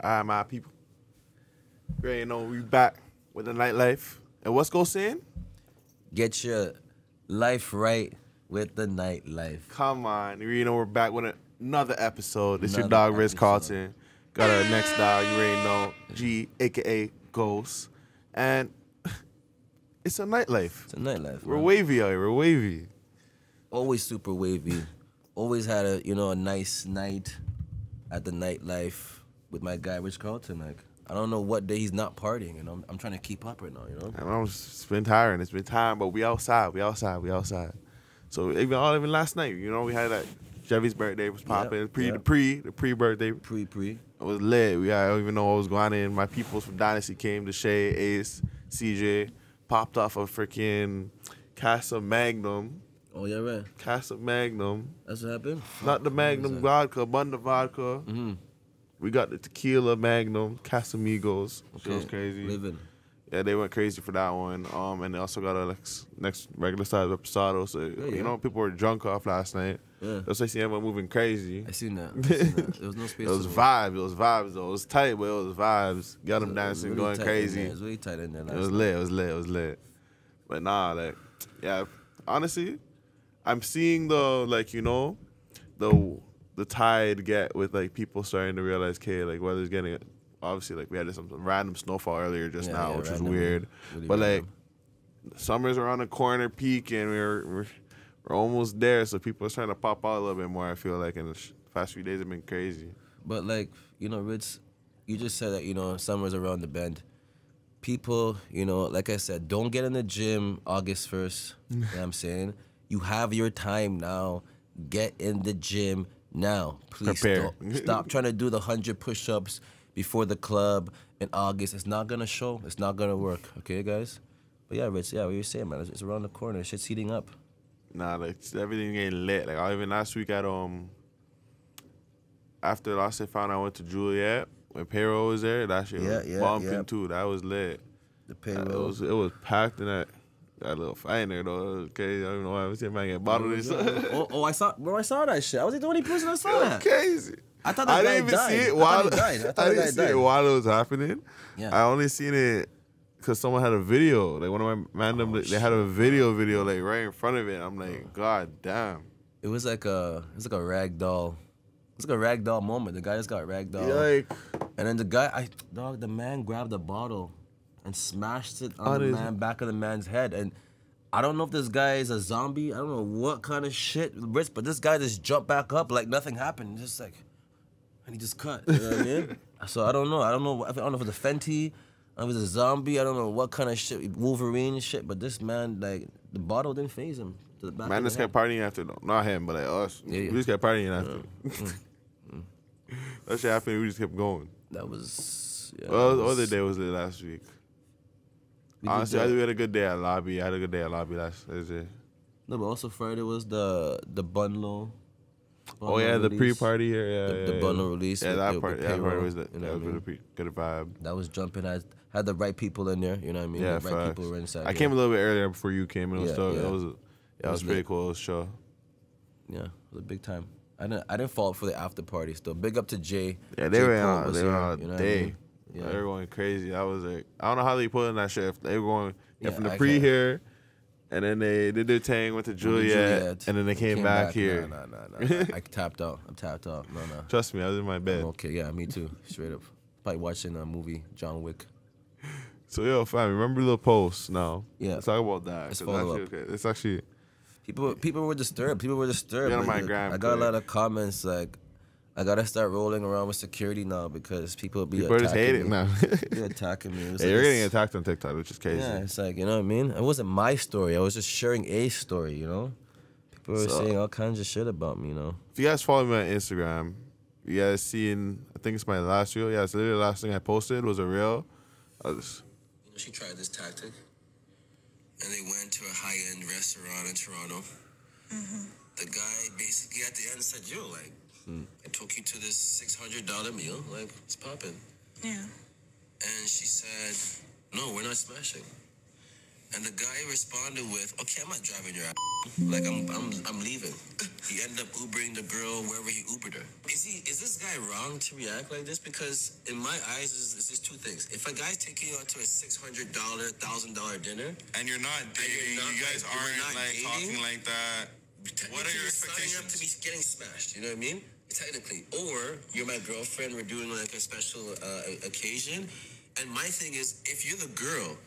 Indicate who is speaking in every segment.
Speaker 1: All right, my people. You know, we back with the nightlife. And what's go saying?
Speaker 2: Get your life right with the nightlife.
Speaker 1: Come on. You know, we're back with another episode. It's your
Speaker 2: Another
Speaker 1: dog, Ritz
Speaker 2: episode.
Speaker 1: Carlton. Got our next dog, you already know, G, a.k.a. Ghost. And it's a nightlife.
Speaker 2: It's a nightlife.
Speaker 1: We're
Speaker 2: man.
Speaker 1: wavy out here. We're wavy.
Speaker 2: Always super wavy. Always had a nice night at the nightlife with my guy Rich Carlton. Like, I don't know what day he's not partying, you know. I'm trying to keep up right now, you know.
Speaker 1: I know it's been tiring. It's been tiring, but we outside. So even last night, you know, we had that Chevy's birthday was popping. The pre-birthday.
Speaker 2: Pre.
Speaker 1: It was lit. I don't even know what was going on. My peoples from Dynasty came to Shay, Ace, CJ, popped off a freaking Casa Magnum.
Speaker 2: Oh, yeah, right.
Speaker 1: Casa Magnum.
Speaker 2: That's what happened?
Speaker 1: Not the Magnum vodka, Bunda vodka.
Speaker 2: Mm-hmm.
Speaker 1: We got the tequila Magnum, Casamigos.
Speaker 2: Okay.
Speaker 1: It was crazy.
Speaker 2: Living.
Speaker 1: Yeah, they went crazy for that one. And they also got a next regular size reposado. So, you know, people were drunk off last night.
Speaker 2: Yeah.
Speaker 1: That's why I see everyone moving crazy.
Speaker 2: I seen that. There was no space.
Speaker 1: It was vibes, though. It was tight, but it was vibes. Got them dancing,
Speaker 2: really
Speaker 1: going crazy.
Speaker 2: It was really tight in there.
Speaker 1: It was lit. But nah, like, yeah, honestly, I'm seeing the tide get with, like, people starting to realize, okay, like, weather's getting, obviously, like, we had some random snowfall earlier just now, which was weird.
Speaker 2: Really
Speaker 1: but,
Speaker 2: random.
Speaker 1: like, summer's around the corner peak, and we're almost there, so people are starting to pop out a little bit more, I feel like, and the past few days have been crazy.
Speaker 2: But, like, you know, Ritz, you just said that, you know, summer's around the bend. People, you know, like I said, don't get in the gym August 1st. You know what I'm saying? You have your time now. Get in the gym now. Please
Speaker 1: Prepare.
Speaker 2: stop trying to do the 100 push-ups before the club in August. It's not going to show. It's not going to work. Okay, guys? But yeah, Ritz, yeah, what you're saying, man, it's around the corner. Shit's heating up.
Speaker 1: Nah, like, everything getting lit. Like, even last week at, after Lost and Found, I went to Juliet when Payroll was there. That shit was bumping too. That was lit.
Speaker 2: The Payroll.
Speaker 1: It was packed in that little fight in there, though. It was crazy. I don't know why I was saying, man, get bottled or something.
Speaker 2: I saw that shit. I was the only person that saw
Speaker 1: It was
Speaker 2: that.
Speaker 1: crazy.
Speaker 2: I thought that guy
Speaker 1: didn't even
Speaker 2: died.
Speaker 1: see it
Speaker 2: I
Speaker 1: while
Speaker 2: thought he died.
Speaker 1: I didn't see it while it was happening.
Speaker 2: Yeah.
Speaker 1: I only seen it because someone had a video. Like, one of my random, they had a video like right in front of it. I'm like, God damn.
Speaker 2: It was like a rag doll. It's like a rag doll moment. The guy just got rag doll.
Speaker 1: Like,
Speaker 2: And then the man grabbed a bottle and smashed it on the back of the man's head. And I don't know if this guy is a zombie. I don't know what kind of shit, Ritz, but this guy just jumped back up like nothing happened. Just like, and he just cut. You know what I mean? So I don't know. I don't know if it's a Fenty. I don't know if it's a zombie. I don't know what kind of shit, Wolverine shit. But this man, like, the bottle didn't faze him. To the back
Speaker 1: man
Speaker 2: of
Speaker 1: just
Speaker 2: the
Speaker 1: kept partying after, though. Not him, but like us.
Speaker 2: Yeah.
Speaker 1: We just kept partying after. That shit happened, we just kept going.
Speaker 2: That was... Yeah,
Speaker 1: Well, the other day was the last week. Honestly,
Speaker 2: did
Speaker 1: we had a good day at Lobby. I had a good day at Lobby last Thursday.
Speaker 2: No, but also Friday was the bundle.
Speaker 1: Oh, yeah, the pre-party here. Yeah,
Speaker 2: The bundle release.
Speaker 1: Yeah, that part was
Speaker 2: you know what I mean?
Speaker 1: good vibe.
Speaker 2: That was jumping. I had the right people in there. You know what I mean?
Speaker 1: Yeah,
Speaker 2: the right people were inside.
Speaker 1: I came a little bit earlier before you came, and it was
Speaker 2: It was
Speaker 1: pretty
Speaker 2: lit.
Speaker 1: cool. It was show.
Speaker 2: Yeah, it was a big time. I didn't fall for the after party still. Big up to Jay.
Speaker 1: Yeah, they
Speaker 2: Jay
Speaker 1: were
Speaker 2: Cole
Speaker 1: on
Speaker 2: was
Speaker 1: they were
Speaker 2: here,
Speaker 1: on
Speaker 2: you know
Speaker 1: a
Speaker 2: what I
Speaker 1: day.
Speaker 2: mean? Yeah.
Speaker 1: They were going crazy. I was like, I don't know how they put in that shift. They were going from the
Speaker 2: I
Speaker 1: pre
Speaker 2: can't.
Speaker 1: here, and then they did their thing, went to Juliet, and then they came back here.
Speaker 2: No. I tapped out. I'm tapped out. No.
Speaker 1: Trust me, I was in my bed.
Speaker 2: Okay, yeah, me too. Straight up. Probably watching a movie, John Wick.
Speaker 1: So yo, fam, remember the post now?
Speaker 2: Yeah.
Speaker 1: Let's talk about that.
Speaker 2: Let's
Speaker 1: 'cause
Speaker 2: follow
Speaker 1: actually, okay, it's actually
Speaker 2: People were disturbed. People were disturbed.
Speaker 1: Get on my
Speaker 2: Like,
Speaker 1: gram
Speaker 2: I got a
Speaker 1: quick.
Speaker 2: lot of comments like, I gotta start rolling around with security now because people be
Speaker 1: people just hate
Speaker 2: attacking
Speaker 1: it
Speaker 2: me.
Speaker 1: now.
Speaker 2: They're attacking me. It was
Speaker 1: Hey,
Speaker 2: like
Speaker 1: you're
Speaker 2: this-
Speaker 1: getting attacked on TikTok, which is crazy.
Speaker 2: Yeah, it's like, you know what I mean? It wasn't my story. I was just sharing a story, you know? People were saying all kinds of shit about me, you know?
Speaker 1: If you guys follow me on Instagram, you guys seen, I think it's my last reel. Yeah, it's literally the last thing I posted was a reel.
Speaker 2: You know, she tried this tactic, and they went to a high-end restaurant in Toronto. Mm-hmm. The guy basically at the end said, yo, like, I took you to this $600 meal. Like, it's popping.
Speaker 3: Yeah.
Speaker 2: And she said, no, we're not smashing. And the guy responded with, "Okay, I'm not driving your ass. Like I'm leaving." He ended up Ubering the girl wherever he Ubered her. Is this guy wrong to react like this? Because in my eyes, it's just two things. If a guy's taking you out to a $600, $1,000 dinner,
Speaker 3: and you're not dating, you guys aren't like dating, talking like that. What are your expectations?
Speaker 2: Signing up to be getting smashed. You know what I mean? Technically, or you're my girlfriend. We're doing like a special occasion, and my thing is, if you're the girl.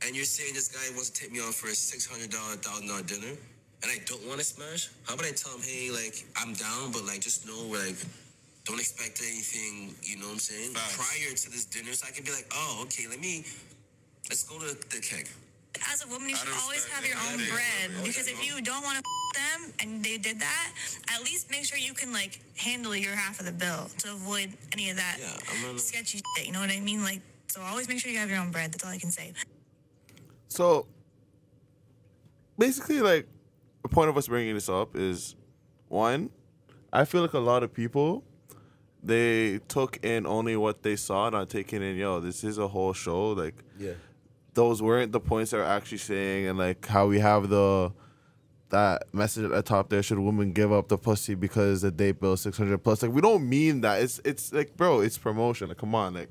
Speaker 2: And you're saying this guy wants to take me out for a $600, $1,000 dinner, and I don't want to smash? How about I tell him, hey, like, I'm down, but, like, just know, like, don't expect anything, you know what I'm saying?
Speaker 3: Facts.
Speaker 2: Prior to this dinner, so I can be like, oh, okay, let's go to the keg.
Speaker 4: As a woman, you should always have your own bread, because if you don't want to them and they did that, at least make sure you can, like, handle your half of the bill to avoid any of that sketchy shit, you know what I mean? Like, so always make sure you have your own bread. That's all I can say.
Speaker 1: So, basically, like, the point of us bringing this up is, one, I feel like a lot of people, they took in only what they saw, not taking in, yo, this is a whole show. Like, those weren't the points they're actually saying, and, like, how we have that message at the top there, should women give up the pussy because the date bill is 600 plus. Like, we don't mean that. It's like, bro, it's promotion. Like, come on, like.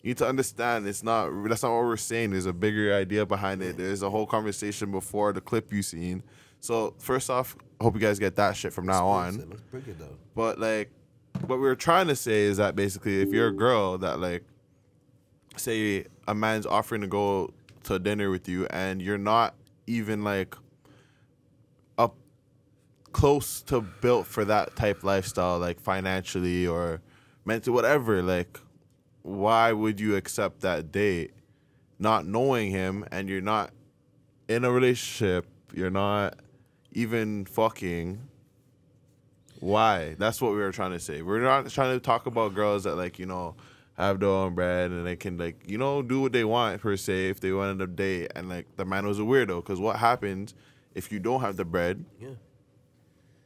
Speaker 1: You need to understand that's not what we're saying. There's a bigger idea behind it. There's a whole conversation before the clip you seen. So first off, I hope you guys get that shit from now on.
Speaker 2: Let's break it down.
Speaker 1: But like, what we were trying to say is that basically, if you're a girl that like, say a man's offering to go to dinner with you and you're not even like up close to built for that type lifestyle, like financially or mentally, whatever, like. Why would you accept that date not knowing him and you're not in a relationship, you're not even fucking? Why? That's what we were trying to say. We're not trying to talk about girls that, like, you know, have their own bread and they can, like, you know, do what they want, per se, if they wanted a date and, like, the man was a weirdo. Because what happens if you don't have the bread? Yeah.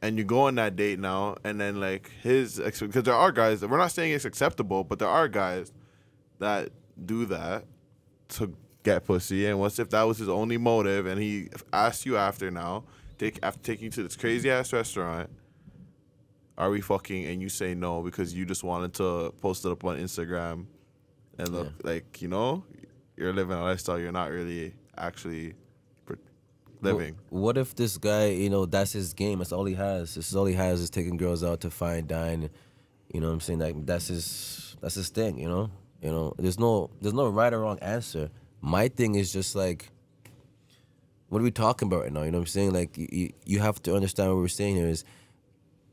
Speaker 1: And you go on that date now, and then, like, because there are guys, we're not saying it's acceptable, but there are guys that do that to get pussy. And what's if that was his only motive, and he asked you after now, after taking you to this crazy-ass restaurant, are we fucking, and you say no because you just wanted to post it up on Instagram and look like, you know, you're living a lifestyle you're not really actually living.
Speaker 2: What if this guy, you know, that's his game? That's all he has. This is all he has is taking girls out to fine dine. You know what I'm saying? Like that's his thing. You know. There's no right or wrong answer. My thing is just like, what are we talking about right now? You know what I'm saying? Like you have to understand what we're saying here is,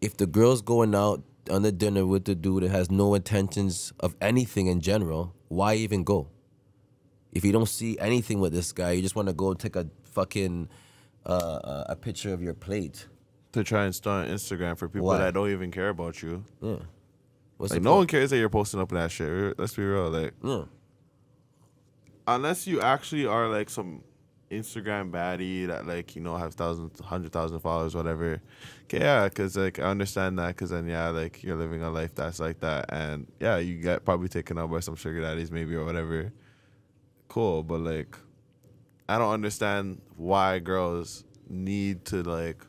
Speaker 2: if the girl's going out on the dinner with the dude that has no intentions of anything in general, why even go? If you don't see anything with this guy, you just want to go and take a fucking a picture of your plate
Speaker 1: to try and start on Instagram for people that don't even care about you.
Speaker 2: Yeah,
Speaker 1: like no one cares that you're posting up that shit. Let's be real, like unless you actually are like some Instagram baddie that, like, you know, have 100,000 followers, whatever. Okay, yeah, because like I understand that, because then like you're living a life that's like that, and yeah, you get probably taken up by some sugar daddies maybe or whatever. Cool, but like, I don't understand why girls need to like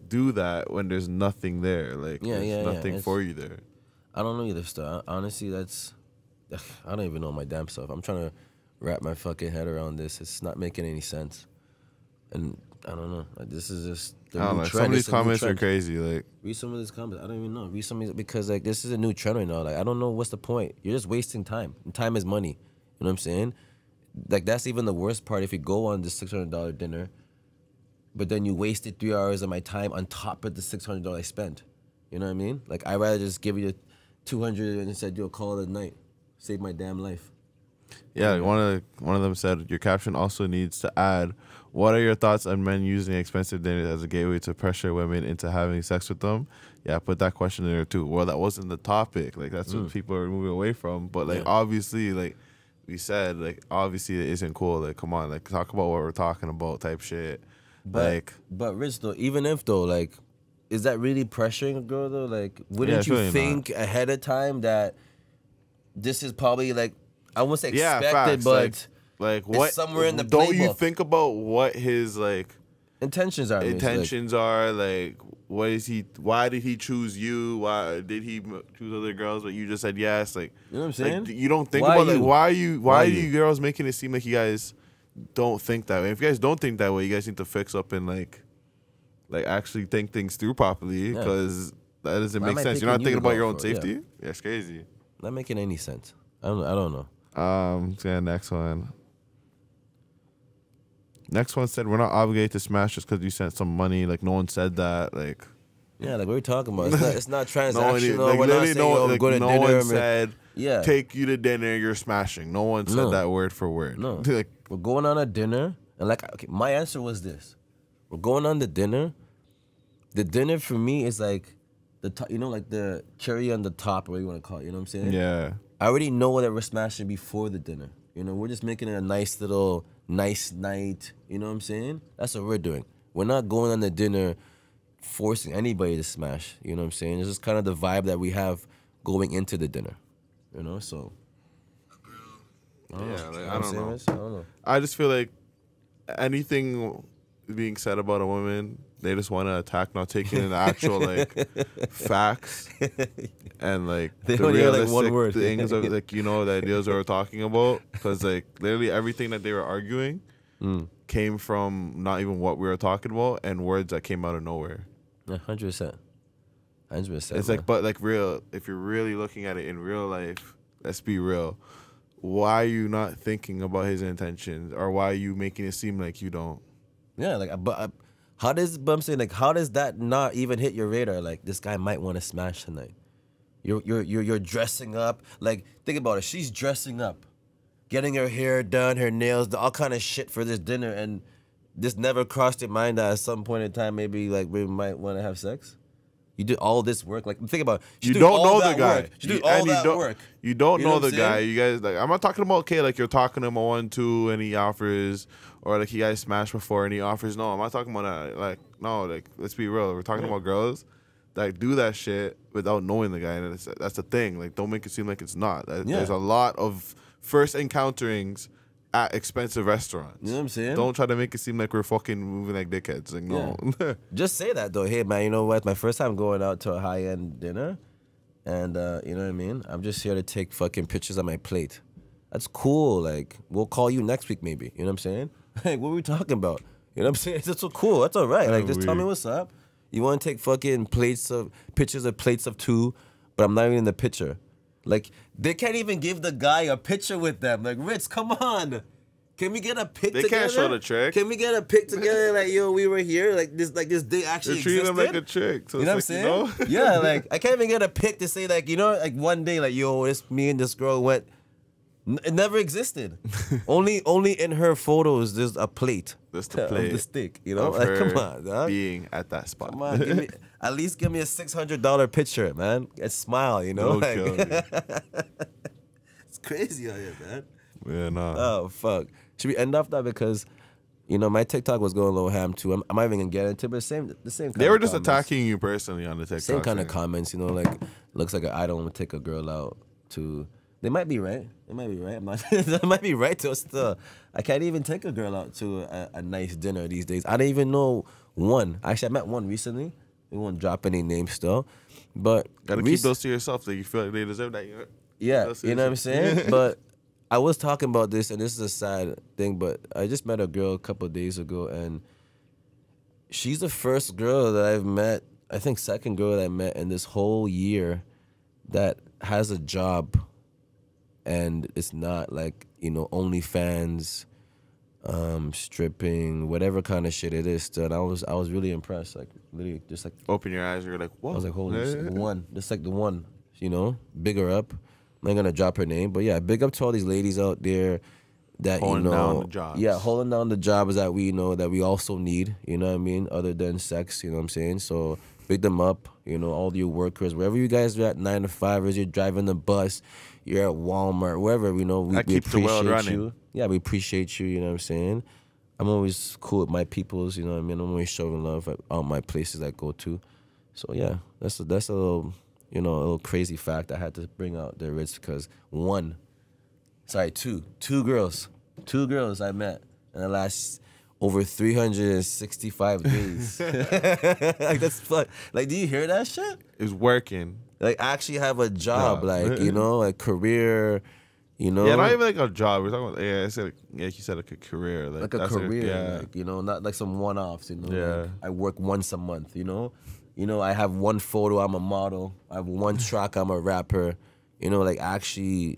Speaker 1: do that when there's nothing there. Like, there's nothing for you there.
Speaker 2: I don't know either, stuff. Honestly, I don't even know my damn self. I'm trying to wrap my fucking head around this. It's not making any sense, and I don't know. Like, this is just the
Speaker 1: I don't know. Some of these comments are crazy. Like,
Speaker 2: read some of these comments. I don't even know. Read some of these, because like this is a new trend right now. Like, I don't know what's the point. You're just wasting time. And time is money. You know what I'm saying? Like, that's even the worst part. If you go on this $600 dinner, but then you wasted 3 hours of my time on top of the $600 I spent. You know what I mean? Like, I'd rather just give you $200 and instead do a call at night. Save my damn life.
Speaker 1: Yeah, one of them said, your caption also needs to add, what are your thoughts on men using expensive dinners as a gateway to pressure women into having sex with them? Yeah, put that question in there too. Well, that wasn't the topic. Like, that's what people are moving away from. But like, obviously, like we said, like, obviously it isn't cool. Like, come on, like, talk about what we're talking about type shit. But Ritz,
Speaker 2: though, even if though, like, is that really pressuring a girl though? Like, wouldn't you think ahead of time that this is probably like, I won't say expected, but
Speaker 1: Like what?
Speaker 2: It's somewhere in the
Speaker 1: Don't
Speaker 2: playbook.
Speaker 1: you think about what his like
Speaker 2: intentions are?
Speaker 1: Intentions are like. What is he? Why did he choose you? Why did he choose other girls? But you just said yes. Like,
Speaker 2: you know what I'm saying?
Speaker 1: Like, you don't think
Speaker 2: Why
Speaker 1: about
Speaker 2: you?
Speaker 1: like why are you?
Speaker 2: Why
Speaker 1: are
Speaker 2: you?
Speaker 1: you girls making it seem like you guys don't think that way? If you guys don't think that way, you guys need to fix up and like actually think things through properly because that doesn't make sense. You're not thinking about your own safety. Yeah, it's crazy.
Speaker 2: Not making any sense. I don't know.
Speaker 1: Yeah, next one. Next one said, we're not obligated to smash just because you sent some money. Like, no one said that. Like,
Speaker 2: yeah, like what are we talking about? It's not transactional.
Speaker 1: No one,
Speaker 2: we're not saying,
Speaker 1: like,
Speaker 2: go to
Speaker 1: no
Speaker 2: dinner.
Speaker 1: one said,
Speaker 2: yeah,
Speaker 1: take you to dinner, you're smashing. No one said that word for word.
Speaker 2: No.
Speaker 1: Like,
Speaker 2: we're going on a dinner. And like, okay, my answer was this. We're going on the dinner. The dinner for me is like, the top, you know, like the cherry on the top, or what you want to call it. You know what I'm saying?
Speaker 1: yeah.
Speaker 2: I already know that we're smashing before the dinner. You know, we're just making it a nice little, nice night. You know what I'm saying? That's what we're doing. We're not going on the dinner forcing anybody to smash. You know what I'm saying? It's just kind of the vibe that we have going into the dinner. You know, so.
Speaker 1: I don't know.
Speaker 2: I don't know.
Speaker 1: I just feel like anything being said about a woman, they just want to attack, not taking in the actual like facts and like
Speaker 2: they
Speaker 1: the
Speaker 2: only hear, like,
Speaker 1: realistic
Speaker 2: one word.
Speaker 1: things of like the ideas they were talking about. Because like literally everything that they were arguing came from not even what we were talking about and words that came out of nowhere.
Speaker 2: 100%. 100%.
Speaker 1: It's like, but like real, if you're really looking at it in real life, let's be real. Why are you not thinking about his intentions, or why are you making it seem like you don't?
Speaker 2: Yeah, like, but I'm saying, like, how does that not even hit your radar? Like, this guy might want to smash tonight. You're dressing up. Like, think about it. She's dressing up, getting her hair done, her nails, all kind of shit for this dinner, and this never crossed your mind that at some point in time maybe like we might want to have sex. You did all this work. Like, think about it.
Speaker 1: You don't know the guy.
Speaker 2: You did all that work.
Speaker 1: You don't know the guy.
Speaker 2: saying?
Speaker 1: You guys, like, I'm not talking about, okay, like you're talking to him on 1-2 and he offers, or like you guys smashed before and he offers. No, I'm not talking about that. Like, no, like, let's be real. We're talking about girls that do that shit without knowing the guy. And that's the thing. Like, don't make it seem like it's not. There's a lot of first encounterings at expensive restaurants.
Speaker 2: You know what I'm saying?
Speaker 1: Don't try to make it seem like we're fucking moving like dickheads. Like, no.
Speaker 2: Yeah. Just say that, though. Hey, man, you know what? My first time going out to a high-end dinner, and you know what I mean? I'm just here to take fucking pictures of my plate. That's cool. Like, we'll call you next week, maybe. You know what I'm saying? Like, what are we talking about? You know what I'm saying? That's so cool. That's all right. Like, just tell me what's up. You want to take fucking pictures of plates of 2, but I'm not even in the picture. Like, they can't even give the guy a picture with them. Like, Ritz, come on. Can we get a pic together?
Speaker 1: They can't show the trick.
Speaker 2: Can we get a pic together? Like, yo, we were here. Like this day actually
Speaker 1: You're treating
Speaker 2: existed.
Speaker 1: him like a trick. So
Speaker 2: you know what I'm saying? Yeah, like, I can't even get a pic to say, like, you know, like one day, like, yo, it's me and this girl went. It never existed. only in her photos, there's a plate.
Speaker 1: Just the plate
Speaker 2: of the steak, you know?
Speaker 1: of
Speaker 2: Like,
Speaker 1: her
Speaker 2: come on, dog.
Speaker 1: being at that spot.
Speaker 2: Come on, at least give me a $600 picture, man. And smile, you know?
Speaker 1: Don't kill me.
Speaker 2: It's crazy out here, man.
Speaker 1: Yeah, nah.
Speaker 2: Oh, fuck. Should we end off that? Because, you know, my TikTok was going a little ham, too. I'm not even going to get into it, but the same kind
Speaker 1: They were
Speaker 2: of
Speaker 1: just
Speaker 2: comments.
Speaker 1: attacking you personally on the TikTok.
Speaker 2: Same kind of
Speaker 1: thing.
Speaker 2: comments, you know, like, looks like I don't want to take a girl out to... They might be right. They might be right. I'm not. They might be right to us still. I can't even take a girl out to a nice dinner these days. I don't even know one. Actually, I met one recently. We won't drop any names still, but
Speaker 1: Gotta keep those to yourself. Like, you feel like they deserve that.
Speaker 2: Yeah, you know what I'm saying. But I was talking about this, and this is a sad thing. But I just met a girl a couple of days ago, and she's the first girl that I've met. I think second girl that I met in this whole year that has a job. And it's not like, you know, OnlyFans, stripping, whatever kind of shit it is. And I was really impressed. Like, literally, just like,
Speaker 1: Open your eyes. You're like, whoa.
Speaker 2: I was like, holy shit, one, just like the one, you know, big her up. I'm not gonna drop her name, but yeah, big up to all these ladies out there that
Speaker 1: holding
Speaker 2: you know,
Speaker 1: down the jobs.
Speaker 2: Yeah, holding down the jobs that we know that we also need. You know what I mean? Other than sex, you know what I'm saying? So big them up. You know, all your workers, wherever you guys are at, 9 to 5, as you're driving the bus, you're at Walmart, wherever, you know, we appreciate you. Yeah, we appreciate you, you know what I'm saying? I'm always cool with my peoples, you know what I mean? I'm always showing love at all my places I go to. So yeah, that's a little, you know, a little crazy fact I had to bring out there, Ritz, because two girls 2 girls I met in the last over 365 days. Like that's fun. Like, do you hear that shit?
Speaker 1: It's working.
Speaker 2: Like, actually have a job, like, you know, like career, you know.
Speaker 1: Yeah, not even like a job. We're talking about, yeah, it's like you said, like a career.
Speaker 2: Like a career, like, you know, not like some one-offs, you know.
Speaker 1: Yeah.
Speaker 2: Like I work once a month, you know. You know, I have one photo, I'm a model. I have one track, I'm a rapper. You know, like actually,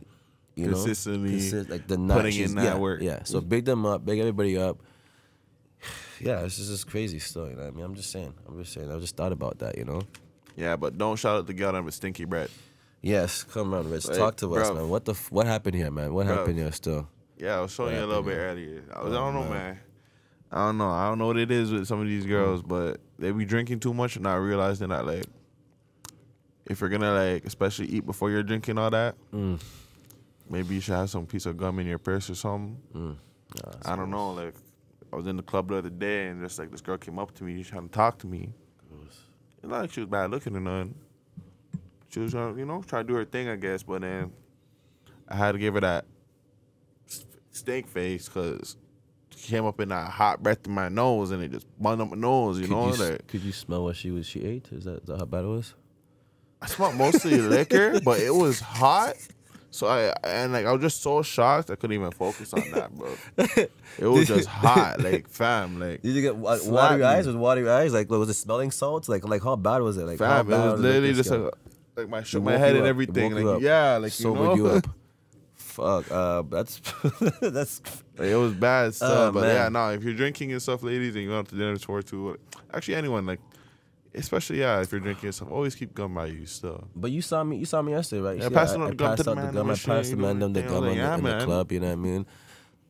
Speaker 2: you
Speaker 1: consistently
Speaker 2: know, like the
Speaker 1: putting in that work.
Speaker 2: Yeah, so big them up, big everybody up. Yeah, this is just crazy still, you know what I mean? I'm just saying. I just thought about that, you know.
Speaker 1: Yeah, but don't shout out the girl with stinky breath.
Speaker 2: Yes, come on, Ritz.
Speaker 1: Like,
Speaker 2: talk to us,
Speaker 1: bro.
Speaker 2: man. What happened here, man? What happened here still?
Speaker 1: Yeah, I was showing you a little bit earlier. I don't know, man. I don't know what it is with some of these girls, but they be drinking too much and not realizing that, like, if you're gonna, like, especially eat before you're drinking all that, maybe you should have some piece of gum in your purse or something. I don't know. Like, I was in the club the other day and just, like, this girl came up to me trying to talk to me. It's not like she was bad looking or nothing. She was, you know, trying to do her thing, I guess, but then I had to give her that stink face because she came up in that hot breath in my nose and it just burned up my nose, you know?
Speaker 2: Could you smell what she ate? Is that how bad it was?
Speaker 1: I smelled mostly liquor, but it was hot. So I was just so shocked I couldn't even focus on that, bro. It was just hot, like, fam, like.
Speaker 2: Did you get watery eyes? Was watery eyes? Like, was it smelling salts? Like how bad was it? Like,
Speaker 1: fam, it was literally just like shook my head and everything. Like, yeah, like,
Speaker 2: sobered you up. Fuck, that's
Speaker 1: like, it was bad stuff. But
Speaker 2: man.
Speaker 1: yeah, no, if you're drinking and stuff, ladies, and you go out to dinner too, actually anyone, like, especially, yeah, if you're drinking and stuff, always keep gum by you still.
Speaker 2: But you saw me yesterday, right?
Speaker 1: Yeah, passing on the gum to the man.
Speaker 2: I passed the man the gum in the club, you know what I mean?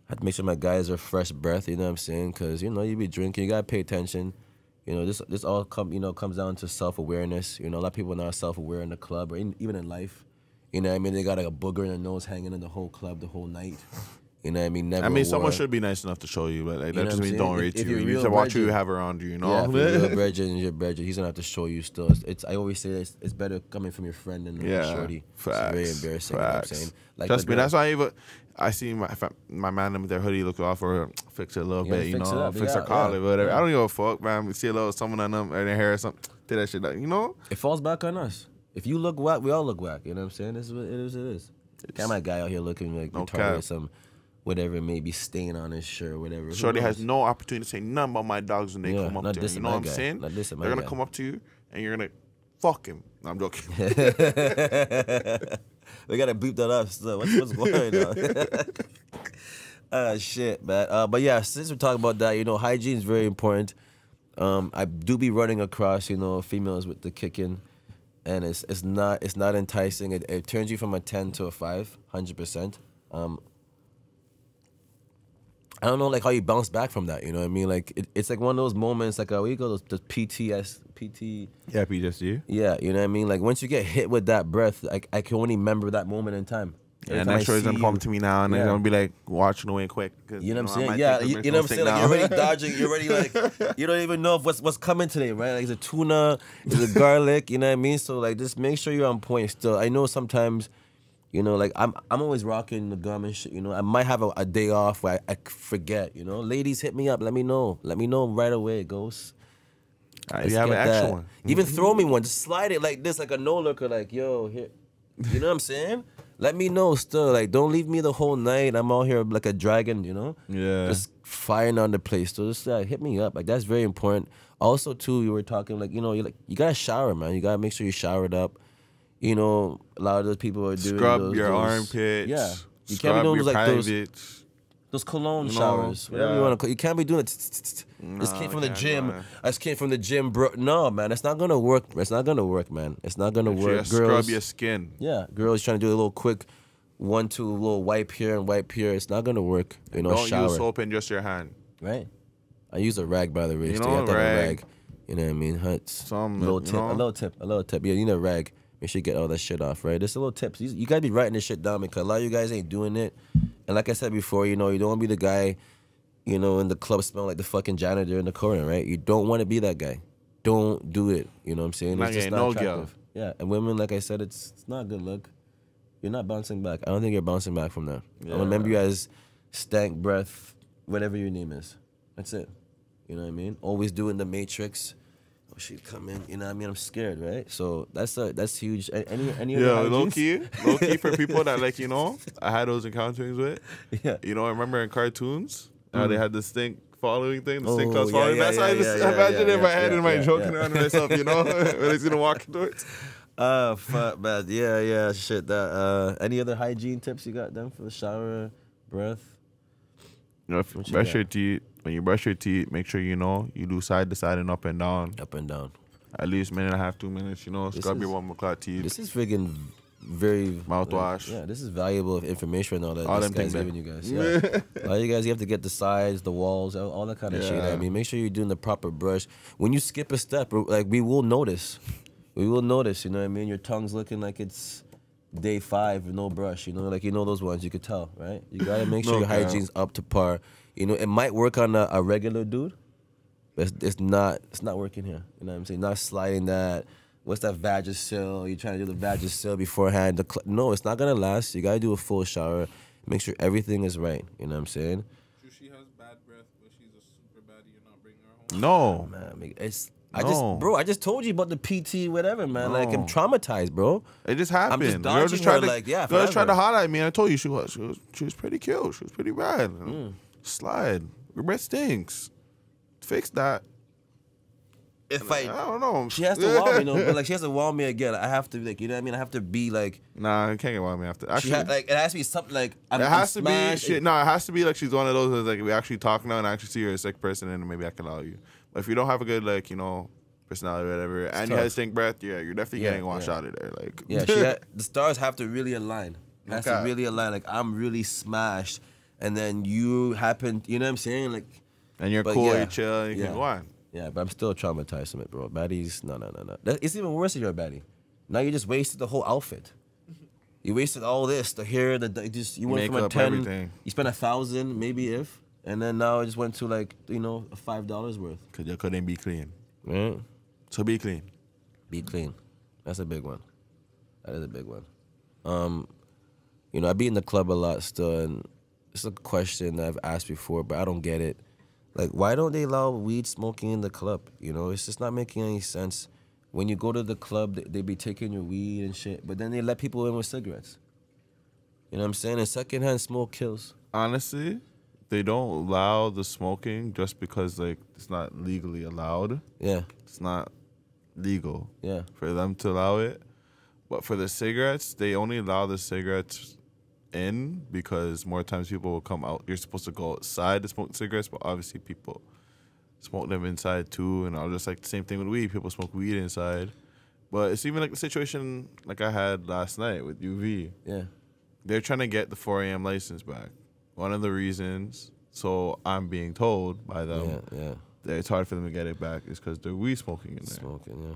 Speaker 2: I had to make sure my guys are fresh breath, you know what I'm saying? Because, you know, you be drinking, you got to pay attention. You know, this all comes down to self-awareness. You know, a lot of people are not self-aware in the club or even in life. You know what I mean? They got like a booger in their nose hanging in the whole club the whole night. You know what I mean? Never
Speaker 1: someone should be nice enough to show you, but like, that just means don't rate you. You need
Speaker 2: real
Speaker 1: to watch who
Speaker 2: virgin-
Speaker 1: you have around you, you know?
Speaker 2: Yeah, if you're real virgin, you're virgin. He's gonna have to show you still. I always say that it's better coming from your friend than shorty.
Speaker 1: Facts,
Speaker 2: it's very embarrassing. You know what I'm saying? Like,
Speaker 1: trust me, that's why I see my man with their hoodie look off or fix it a little bit, you know, fix their collar, whatever. I don't give a fuck, man. We see a little someone on them or their hair or something, do that shit, like, you know?
Speaker 2: It falls back on us. If you look whack, we all look whack. You know what I'm saying? This is what it is. Got my guy out here looking like retarded, some whatever may be stain on his shirt, whatever.
Speaker 1: Shorty has no opportunity to say nothing about my dogs when they come up to him. You know what I'm saying? They're gonna come up to you and you're gonna fuck him. No, I'm joking.
Speaker 2: We gotta bleep that up. So what's going on? Shit, man. But yeah, since we're talking about that, you know, hygiene is very important. I do be running across, you know, females with the kicking, and it's not enticing. It turns you from a 10 to a 5, 100%. I don't know, like, how you bounce back from that, you know what I mean? Like, it's like one of those moments, like, we go, the PT.
Speaker 1: Yeah, PTSD.
Speaker 2: Yeah, you know what I mean? Like, once you get hit with that breath, like, I can only remember that moment in time.
Speaker 1: Yeah, next Shorty's gonna come to me now and they're gonna be like watching away quick.
Speaker 2: You know what I'm saying? Yeah, you know what I'm saying? Like, you're already dodging. You're already like, you don't even know what's coming today, right? Like, is it tuna? Is it garlic? You know what I mean? So, like, just make sure you're on point still. I know sometimes, you know, like, I'm always rocking the gum and shit, you know. I might have a day off where I forget, you know. Ladies, hit me up. Let me know. Let me know right away, Ghost.
Speaker 1: You have an extra one.
Speaker 2: Even throw me one. Just slide it like this, like a no-looker, like, yo, here. You know what I'm saying? Let me know still. Like, don't leave me the whole night. I'm out here like a dragon, you know?
Speaker 1: Yeah.
Speaker 2: Just firing on the place. So just hit me up. Like, that's very important. Also, too, you were talking, like, you know, you gotta shower, man. You gotta make sure you showered up. You know, a lot of those people are doing
Speaker 1: scrub your armpits.
Speaker 2: Yeah. You
Speaker 1: Scrub
Speaker 2: can't be doing
Speaker 1: your
Speaker 2: like
Speaker 1: privates.
Speaker 2: those cologne showers, whatever you want to call. You can't be doing it. This came from the gym. This came from the gym, bro. No, man, it's not gonna work. It's not gonna work, man. It's not gonna work. Girls,
Speaker 1: scrub your skin.
Speaker 2: Yeah, girls trying to do a little quick 1-2 little wipe here and wipe here. It's not gonna work. You know,
Speaker 1: don't
Speaker 2: shower.
Speaker 1: use soap in just your hand.
Speaker 2: Right. I use a rag, by the way.
Speaker 1: You
Speaker 2: so
Speaker 1: know,
Speaker 2: you have to have a
Speaker 1: rag.
Speaker 2: rag. You know what I mean? Huts. A
Speaker 1: little
Speaker 2: tip. Yeah, you need a rag. Make sure you get all that shit off, right? Just a little tip. You gotta be writing this shit down because a lot of you guys ain't doing it. And like I said before, you know, you don't want to be the guy, you know, in the club smelling like the fucking janitor in the corner, right? You don't want to be that guy. Don't do it. You know what I'm saying? It's just not attractive. Yeah, and women, like I said, it's not a good look. You're not bouncing back. I don't think you're bouncing back from that. Yeah. I remember you as stank breath, whatever your name is. That's it. You know what I mean? Always doing the Matrix. Oh, she'd come in. You know what I mean? I'm scared, right? So that's huge. Any
Speaker 1: Yeah,
Speaker 2: other
Speaker 1: low
Speaker 2: hygienes?
Speaker 1: key for people that like, you know, I had those encounters with.
Speaker 2: Yeah.
Speaker 1: You know, I remember in cartoons, they had the stink following thing, the stink clouds
Speaker 2: yeah,
Speaker 1: following.
Speaker 2: yeah,
Speaker 1: That's
Speaker 2: yeah,
Speaker 1: how I just
Speaker 2: yeah,
Speaker 1: imagine in my head
Speaker 2: yeah,
Speaker 1: and my
Speaker 2: yeah,
Speaker 1: joking
Speaker 2: yeah.
Speaker 1: around with myself, you know, when I see them walking towards.
Speaker 2: Fuck, man. Yeah, shit. That. Any other hygiene tips you got then for the shower, breath?
Speaker 1: You know, if you brush your teeth. When you brush your teeth, make sure you know you do side to side and up and down.
Speaker 2: Up and down.
Speaker 1: At least minute and a half, 2 minutes. You know, scrub your 1 o'clock teeth.
Speaker 2: This is friggin' very
Speaker 1: Mouthwash.
Speaker 2: Yeah, this is valuable information and all that.
Speaker 1: All
Speaker 2: This
Speaker 1: them
Speaker 2: guy's
Speaker 1: things,
Speaker 2: giving you guys. Yeah. All you guys, you have to get the sides, the walls, all that kind of shit.
Speaker 1: Yeah.
Speaker 2: I mean, make sure you're doing the proper brush. When you skip a step, like we will notice. We will notice. You know what I mean? Your tongue's looking like it's day 5 with no brush. You know, like those ones you could tell, right? You gotta make sure your hygiene's up to par. You know, it might work on a regular dude, but it's not working here. You know what I'm saying? Not sliding that. What's that Vagisil? You're trying to do the Vagisil beforehand. No, it's not gonna last. You gotta do a full shower. Make sure everything is right. You know what I'm saying?
Speaker 5: True, she has bad breath, but she's a super baddie. You're not bringing her home.
Speaker 1: No.
Speaker 2: Man, I just told you about the PT, whatever, man. Like, I'm traumatized, bro.
Speaker 1: It just happened.
Speaker 2: I'm just
Speaker 1: Girl
Speaker 2: dodging
Speaker 1: just tried
Speaker 2: her,
Speaker 1: to,
Speaker 2: like, yeah,
Speaker 1: girl just tried to
Speaker 2: forever.
Speaker 1: holler at me. And I told you she was pretty cute. She was pretty bad. Slide. Your breath stinks. Fix that.
Speaker 2: If
Speaker 1: I don't know.
Speaker 2: she has to wall me, but like she has to wall me again. I have to, like, you know what I mean? I have to be like,
Speaker 1: Nah, you can't get wild me after. Actually,
Speaker 2: like, it has to be something like,
Speaker 1: it has to be shit. No, it has to be like she's one of those that's like we actually talk now and I actually see you're a sick person and maybe I can allow you. But if you don't have a good, like, you know, personality or whatever, and you
Speaker 2: tough.
Speaker 1: had stink breath, you're definitely
Speaker 2: Yeah,
Speaker 1: getting washed
Speaker 2: yeah.
Speaker 1: out of there. Like,
Speaker 2: yeah, the stars have to really align. It has to
Speaker 1: Okay.
Speaker 2: really align. Like, I'm really smashed, and then you happen, you know what I'm saying? Like,
Speaker 1: and you're
Speaker 2: but
Speaker 1: cool,
Speaker 2: yeah,
Speaker 1: you chill, you
Speaker 2: yeah.
Speaker 1: can go on.
Speaker 2: Yeah, but I'm still traumatized from it, bro. Baddies, no. It's even worse if you're a baddie. Now you just wasted the whole outfit. You wasted all this, the hair, just you went from a
Speaker 1: Makeup,
Speaker 2: 10,
Speaker 1: everything.
Speaker 2: you spent 1,000, maybe and then now it just went to like, $5 worth.
Speaker 1: Because you couldn't be clean.
Speaker 2: Right?
Speaker 1: So be clean.
Speaker 2: Be clean. That's a big one. That is a big one. I be in the club a lot still, and it's a question that I've asked before, but I don't get it. Like, why don't they allow weed smoking in the club? You know, it's just not making any sense. When you go to the club, they be taking your weed and shit, but then they let people in with cigarettes. You know what I'm saying? And secondhand smoke kills.
Speaker 1: Honestly, they don't allow the smoking just because, like, it's not legally allowed.
Speaker 2: Yeah,
Speaker 1: It's not legal
Speaker 2: yeah.
Speaker 1: for them to allow it. But for the cigarettes, they only allow the cigarettes in because more times people will come out. You're supposed to go outside to smoke cigarettes, but obviously people smoke them inside too. And I was just like the same thing with weed. People smoke weed inside. But it's even like the situation like I had last night with UV.
Speaker 2: Yeah.
Speaker 1: They're trying to get the 4 a.m. license back. One of the reasons, so I'm being told by them,
Speaker 2: Yeah.
Speaker 1: that it's hard for them to get it back is because they're weed smoking in there.
Speaker 2: Smoking, yeah.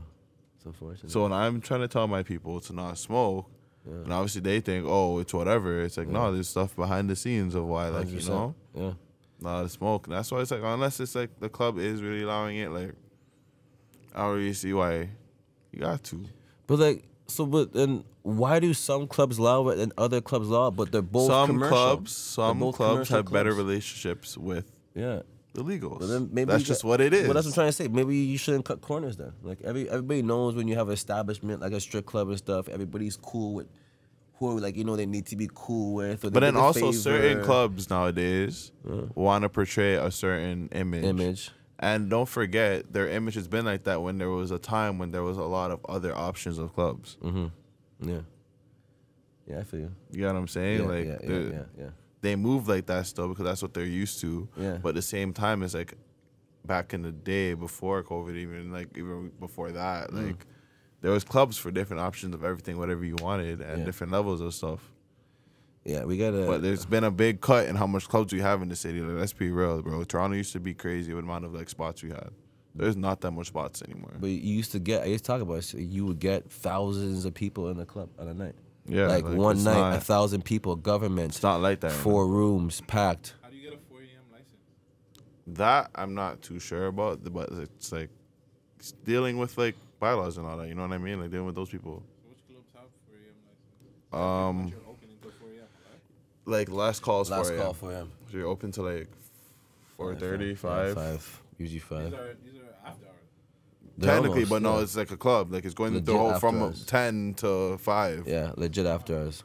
Speaker 2: It's unfortunate.
Speaker 1: So when I'm trying to tell my people to not smoke, and obviously they think, oh, it's whatever. It's like, no, there's stuff behind the scenes of why, like, you
Speaker 2: 100%.
Speaker 1: know,
Speaker 2: Yeah.
Speaker 1: not to smoke. And that's why it's like, unless it's like the club is really allowing it, like, I don't really see why you got to.
Speaker 2: But like, but then why do some clubs allow it and other clubs allow it? But they're both commercial.
Speaker 1: Some
Speaker 2: both
Speaker 1: clubs
Speaker 2: commercial
Speaker 1: have better
Speaker 2: clubs.
Speaker 1: relationships with
Speaker 2: Yeah.
Speaker 1: illegals.
Speaker 2: But then maybe
Speaker 1: That's just what it is.
Speaker 2: Well, that's what I'm trying to say. Maybe you shouldn't cut corners then. Like everybody knows when you have an establishment like a strip club and stuff, everybody's cool with who like they need to be cool with. Or
Speaker 1: But
Speaker 2: they
Speaker 1: then
Speaker 2: get a
Speaker 1: also
Speaker 2: favor.
Speaker 1: certain clubs nowadays want to portray a certain image. And don't forget, their image has been like that when there was a time when there was a lot of other options of clubs.
Speaker 2: Mm-hmm. Yeah. Yeah, I feel you.
Speaker 1: You know what I'm saying?
Speaker 2: Yeah.
Speaker 1: They move like that still because that's what they're used to.
Speaker 2: Yeah.
Speaker 1: But at the same time, it's like back in the day before COVID, even before that, like there was clubs for different options of everything, whatever you wanted, and different levels of stuff.
Speaker 2: Yeah, we gotta.
Speaker 1: But there's been a big cut in how much clubs we have in the city. Like, let's be real, bro. Toronto used to be crazy with the amount of like spots we had. There's not that much spots anymore.
Speaker 2: But you used to get. I used to talk about it. So you would get thousands of people in the club on a night.
Speaker 1: Yeah,
Speaker 2: like one
Speaker 1: it's
Speaker 2: night,
Speaker 1: not-
Speaker 2: 1,000 people, government.
Speaker 1: It's not like that.
Speaker 2: 4 rooms packed.
Speaker 5: How do you get a 4 a.m. license?
Speaker 1: That I'm not too sure about, but it's like it's dealing with like bylaws and all that. You know what I mean? Like dealing with those people.
Speaker 5: So which clubs have 4 a.m. license?
Speaker 1: Um,
Speaker 5: But you're open until 4 a.m., right?
Speaker 1: like last calls
Speaker 2: Last
Speaker 1: 4
Speaker 2: call
Speaker 1: a.m.
Speaker 2: for him.
Speaker 1: So you're open till like 4:30,
Speaker 2: Yeah,
Speaker 1: 5.
Speaker 2: 5. Usually 5.
Speaker 5: These are after hours.
Speaker 1: Technically,
Speaker 2: Almost,
Speaker 1: but no,
Speaker 2: yeah.
Speaker 1: it's like a club. Like it's going
Speaker 2: Legit
Speaker 1: through the whole
Speaker 2: after
Speaker 1: from
Speaker 2: hours.
Speaker 1: 10 to 5.
Speaker 2: Yeah, legit after hours.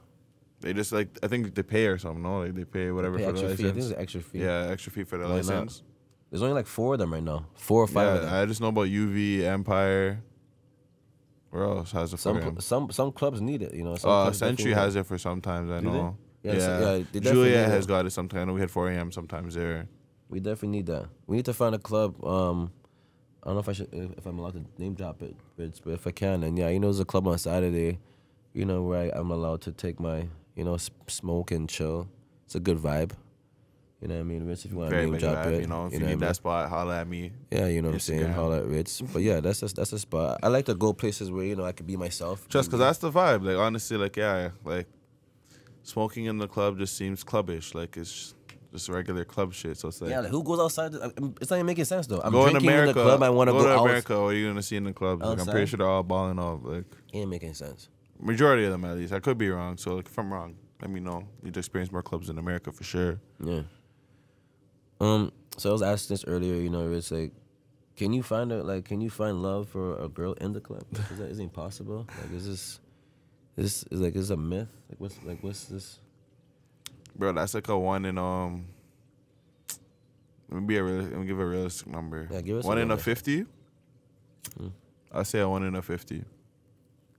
Speaker 1: They just like I think they pay or something. No, like they pay whatever
Speaker 2: Pay
Speaker 1: for the
Speaker 2: extra fee. I think
Speaker 1: license.
Speaker 2: it's an extra fee.
Speaker 1: Yeah, extra fee for the
Speaker 2: Why not?
Speaker 1: license.
Speaker 2: There's only like 4 of them right now. 4 or 5 of them.
Speaker 1: Yeah, I just know about UV, Empire. Where else has it for him?
Speaker 2: Some clubs need it, you know. Some clubs
Speaker 1: Century
Speaker 2: definitely
Speaker 1: has it for sometimes. I
Speaker 2: Do they?
Speaker 1: know.
Speaker 2: Yeah,
Speaker 1: Yeah,
Speaker 2: so- yeah, they definitely
Speaker 1: Juliet
Speaker 2: need
Speaker 1: has
Speaker 2: it.
Speaker 1: got it sometimes. I know we had 4 a.m. sometimes there.
Speaker 2: We definitely need that. We need to find a club. I don't know if I'm allowed to name drop it, but if I can, and yeah, you know, there's a club on Saturday, you know, where I'm allowed to take my, you know, smoke and chill. It's a good vibe. You know what I mean? Ritz, if you want to
Speaker 1: Very
Speaker 2: name
Speaker 1: big
Speaker 2: drop
Speaker 1: vibe,
Speaker 2: it,
Speaker 1: you know. If you
Speaker 2: what I
Speaker 1: need
Speaker 2: mean?
Speaker 1: that spot, holla at me.
Speaker 2: Yeah, you know what I'm saying?
Speaker 1: Instagram.
Speaker 2: Holla at Ritz. But yeah, that's a spot. I like to go places where, you know, I could be myself.
Speaker 1: Just
Speaker 2: be
Speaker 1: because
Speaker 2: me.
Speaker 1: that's the vibe. Like honestly, like yeah, like smoking in the club just seems clubbish. Like it's just regular club shit. So it's like
Speaker 2: Yeah, like who goes outside? It's not even making sense though. I'm
Speaker 1: go in
Speaker 2: drinking
Speaker 1: America.
Speaker 2: in the club. I want to
Speaker 1: go
Speaker 2: go
Speaker 1: to
Speaker 2: out.
Speaker 1: America. What are you gonna see in the clubs? Like, I'm
Speaker 2: Outside?
Speaker 1: pretty sure they're all balling off. Like
Speaker 2: Ain't making sense.
Speaker 1: majority of them at least. I could be wrong. So like if I'm wrong, let me know. You'd experience more clubs in America for sure.
Speaker 2: Yeah. So I was asking this earlier. You know, it's like, can you find love for a girl in the club? Like, is it impossible? Like, is this a myth? Like, what's this?
Speaker 1: Bro, that's like a one in let me give a realistic number.
Speaker 2: Yeah, give us a
Speaker 1: 1 in a
Speaker 2: number.
Speaker 1: 50. I'll say a 1 in a 50.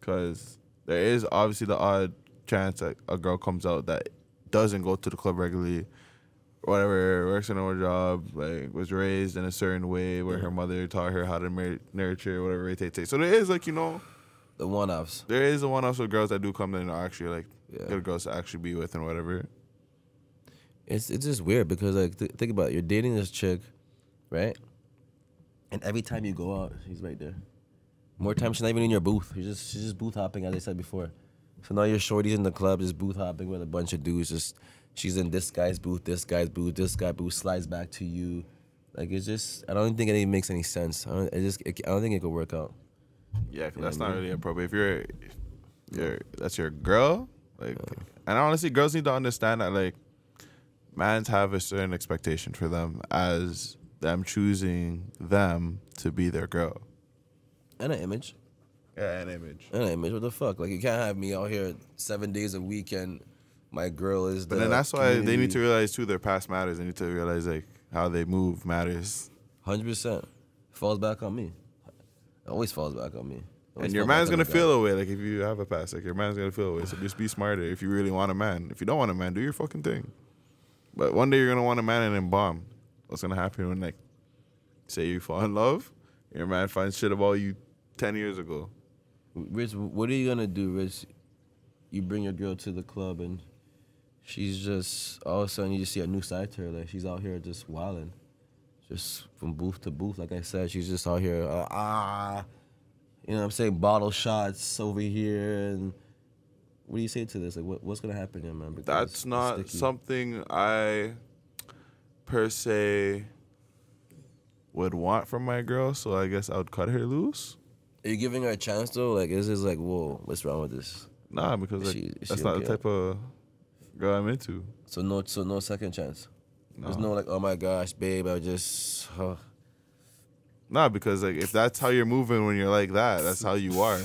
Speaker 1: Cause there is obviously the odd chance that a girl comes out that doesn't go to the club regularly, whatever, works in a job, like was raised in a certain way where her mother taught her how to nurture, whatever it takes. So there is like, you know,
Speaker 2: The one-offs.
Speaker 1: there is a one-off of girls that do come in and are actually like
Speaker 2: Yeah.
Speaker 1: good girls to actually be with and whatever.
Speaker 2: It's just weird because like think about it. You're dating this chick, right? And every time you go out, she's right there. More times she's not even in your booth. She's just booth hopping, as I said before. So now your shorty's in the club, just booth hopping with a bunch of dudes. Just she's in this guy's booth, this guy's booth, this guy's booth slides back to you. Like it's just, I don't think it even makes any sense. I don't think it could work out.
Speaker 1: Yeah, 'cause
Speaker 2: You know
Speaker 1: that's
Speaker 2: what I
Speaker 1: not
Speaker 2: mean?
Speaker 1: really appropriate. If you're that's your girl, like, and honestly, girls need to understand that like, mans have a certain expectation for them as them choosing them to be their girl.
Speaker 2: And an image.
Speaker 1: Yeah, an image.
Speaker 2: And an image. What the fuck? Like you can't have me out here 7 days a week and my girl is.
Speaker 1: But then that's why they need to realize too their past matters. They need to realize like how they move matters.
Speaker 2: 100%. Falls back on me. It always falls back on me. Always
Speaker 1: And your
Speaker 2: falls back
Speaker 1: man's
Speaker 2: on
Speaker 1: gonna
Speaker 2: the
Speaker 1: feel
Speaker 2: guy.
Speaker 1: away. Like if you have a past, like your man's gonna feel away. So just be smarter if you really want a man. If you don't want a man, do your fucking thing. But one day you're gonna want a man and then bomb. What's gonna happen when like say you fall in love, your man finds shit about you 10 years ago.
Speaker 2: Rich, what are you gonna do, Rich? You bring your girl to the club and she's just all of a sudden you just see a new side to her. Like she's out here just wilding, just from booth to booth. Like I said, she's just out here, you know what I'm saying, bottle shots over here. And what do you say to this? Like what's gonna happen here, man? Because
Speaker 1: That's
Speaker 2: it's
Speaker 1: not
Speaker 2: sticky.
Speaker 1: something I per se would want from my girl. So I guess I would cut her loose.
Speaker 2: Are you giving her a chance though? Like is this like, whoa, what's wrong with this?
Speaker 1: Nah, because like,
Speaker 2: Is
Speaker 1: that's
Speaker 2: she
Speaker 1: not
Speaker 2: okay?
Speaker 1: the type of girl I'm into.
Speaker 2: So no second chance. There's
Speaker 1: No.
Speaker 2: no like, oh my gosh, babe, I just.
Speaker 1: Nah, because like if that's how you're moving when you're like that, that's how you are.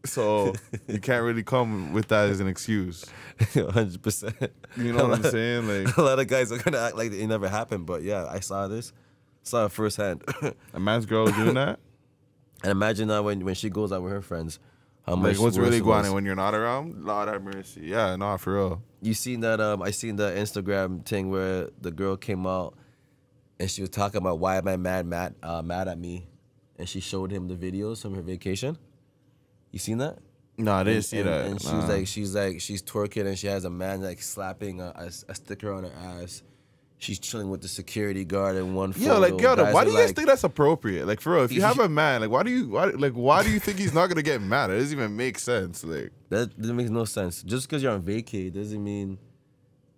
Speaker 1: So you can't really come with that as an excuse.
Speaker 2: 100%.
Speaker 1: You know what I'm saying? Like
Speaker 2: A lot of guys are gonna act like it never happened, but yeah, I saw it firsthand.
Speaker 1: a man's girl doing that.
Speaker 2: And imagine now when she goes out with her friends, how
Speaker 1: Like
Speaker 2: much
Speaker 1: what's
Speaker 2: worse
Speaker 1: really
Speaker 2: it
Speaker 1: going
Speaker 2: was.
Speaker 1: on when you're not around? Lord have mercy. Yeah, nah, for real.
Speaker 2: You seen that? I seen the Instagram thing where the girl came out and she was talking about why am I mad at me, and she showed him the videos from her vacation. You seen that?
Speaker 1: No, I didn't see that.
Speaker 2: And
Speaker 1: Nah.
Speaker 2: she's twerking and she has a man like slapping a sticker on her ass. She's chilling with the security guard in one photo.
Speaker 1: Yo, like, yo,
Speaker 2: Guys
Speaker 1: why
Speaker 2: are
Speaker 1: do you guys
Speaker 2: like-
Speaker 1: think that's appropriate? Like, for real, if you have a man, like, why do you think he's not gonna get mad? It doesn't even make sense. Like,
Speaker 2: That makes no sense. Just because you're on vacay doesn't mean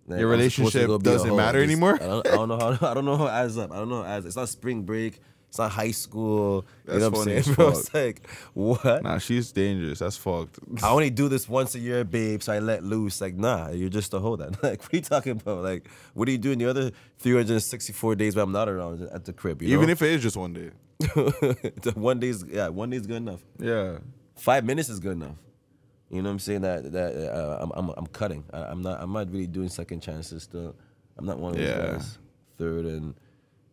Speaker 2: that
Speaker 1: Your
Speaker 2: I'm supposed to
Speaker 1: relationship
Speaker 2: go be a
Speaker 1: doesn't
Speaker 2: hoe.
Speaker 1: matter anymore?
Speaker 2: I don't know how it adds up. I don't know how it adds up. It's not spring break. It's not high school.
Speaker 1: That's
Speaker 2: you know what I'm
Speaker 1: funny
Speaker 2: saying,
Speaker 1: as
Speaker 2: bro?
Speaker 1: fuck.
Speaker 2: It's like, what?
Speaker 1: Nah, she's dangerous. That's fucked.
Speaker 2: I only do this once a year, babe, so I let loose. Like, nah, you're just a hoe then. Like, what are you talking about? Like, what are you doing the other 364 days when I'm not around at the crib, you
Speaker 1: Even
Speaker 2: know?
Speaker 1: if it is just one day.
Speaker 2: one day's good enough.
Speaker 1: Yeah.
Speaker 2: 5 minutes is good enough. You know what I'm saying? I'm cutting. I'm not really doing second chances still. I'm not one of those guys. Third and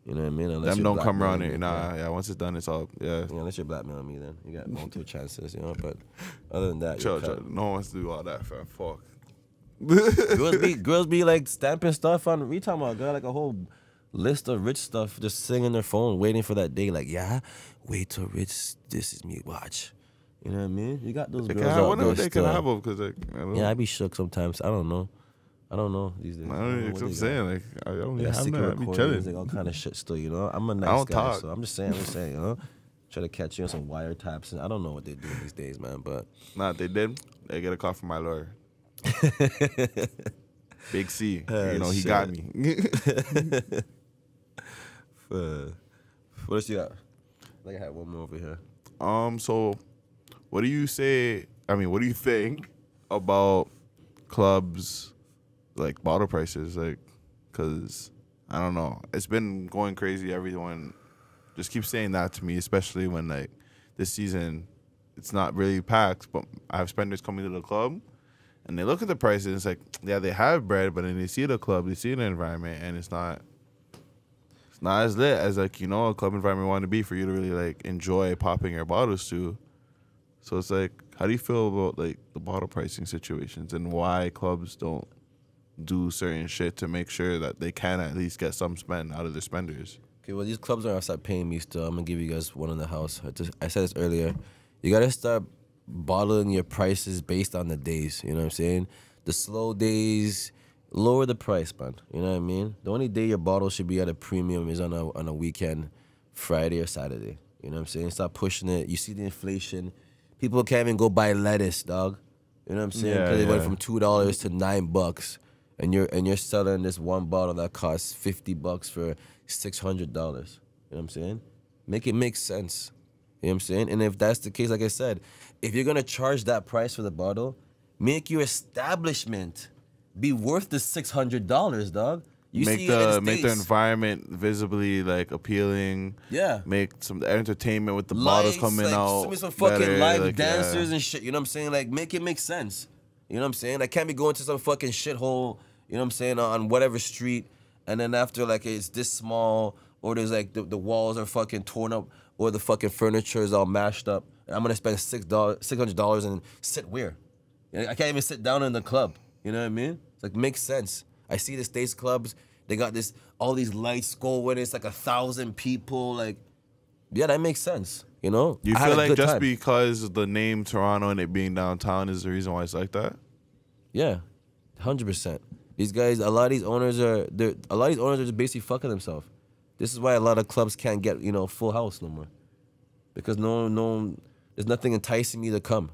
Speaker 2: you know what I mean? Unless
Speaker 1: Them
Speaker 2: you're
Speaker 1: don't come around
Speaker 2: blackmailing
Speaker 1: it.
Speaker 2: me,
Speaker 1: Nah, yeah. Once it's done, it's all yeah.
Speaker 2: Unless you're blackmailing me, then you got multiple chances, you know. But other than that,
Speaker 1: Chill. No one wants to do all that, fam. Fuck.
Speaker 2: girls be like stamping stuff on. We talking about girl like a whole list of rich stuff, just sitting on their phone, waiting for that day. Like, yeah, wait till Rich. This is me. Watch. You know what I mean? You got those girls.
Speaker 1: I
Speaker 2: out
Speaker 1: wonder
Speaker 2: there
Speaker 1: what they can
Speaker 2: still.
Speaker 1: have them because like
Speaker 2: Yeah, I be shook sometimes. I don't know these days.
Speaker 1: I don't know what I'm saying. Like I don't
Speaker 2: Yeah,
Speaker 1: have
Speaker 2: secret
Speaker 1: that. I be
Speaker 2: recordings,
Speaker 1: chilling.
Speaker 2: like all kind of shit still, you know? I'm a nice
Speaker 1: don't
Speaker 2: guy,
Speaker 1: talk.
Speaker 2: so I'm just saying, you know? Try to catch you on some wiretaps, and I don't know what they're doing these days, man, but...
Speaker 1: Nah, they did. They get a call from my lawyer. Big C. You know, he
Speaker 2: shit.
Speaker 1: got me.
Speaker 2: What else you got? I think I had one more over here.
Speaker 1: So what do you say, what do you think about clubs, like bottle prices? Like, cause I don't know. It's been going crazy. Everyone just keeps saying that to me, especially when like this season, it's not really packed, but I have spenders coming to the club and they look at the prices and it's like, yeah, they have bread, but then they see the club, they see the environment, and it's not as lit as like, you know, a club environment want to be for you to really like enjoy popping your bottles to. So it's like, how do you feel about like the bottle pricing situations and why clubs don't do certain shit to make sure that they can at least get some spend out of their spenders?
Speaker 2: Okay, well, these clubs are outside paying me still. I'm going to give you guys one in the house. I said this earlier. You got to start bottling your prices based on the days. You know what I'm saying? The slow days, lower the price, man. You know what I mean? The only day your bottle should be at a premium is on a weekend, Friday or Saturday. You know what I'm saying? Stop pushing it. You see the inflation. People can't even go buy lettuce, dog. You know what I'm saying? Because they went from $2 to $9, and you're selling this one bottle that costs $50 for $600. You know what I'm saying? Make it make sense. You know what I'm saying? And if that's the case, like I said, if you're gonna charge that price for the bottle, make your establishment be worth the $600, dog. You
Speaker 1: make
Speaker 2: see
Speaker 1: the
Speaker 2: United
Speaker 1: make the
Speaker 2: States.
Speaker 1: environment visibly like appealing.
Speaker 2: Yeah.
Speaker 1: Make some entertainment with the bottles coming
Speaker 2: like,
Speaker 1: out.
Speaker 2: Send me some fucking
Speaker 1: better,
Speaker 2: live
Speaker 1: like,
Speaker 2: dancers and shit. You know what I'm saying? Like, make it make sense. You know what I'm saying? I can't be going to some fucking shithole, you know what I'm saying, on whatever street, and then after, like, it's this small, or there's, like, the walls are fucking torn up, or the fucking furniture is all mashed up, and I'm gonna spend $600 and sit where? I can't even sit down in the club. You know what I mean? It's like, makes sense. I see the States clubs, they got all these lights going, it's like 1,000 people, like, yeah, that makes sense, you know?
Speaker 1: You
Speaker 2: I had
Speaker 1: feel
Speaker 2: a
Speaker 1: like
Speaker 2: good
Speaker 1: just
Speaker 2: time.
Speaker 1: because the name Toronto and it being downtown is the reason why it's like that?
Speaker 2: Yeah, 100%. These guys, a lot of these owners are just basically fucking themselves. This is why a lot of clubs can't get, you know, full house no more. Because no, there's nothing enticing me to come.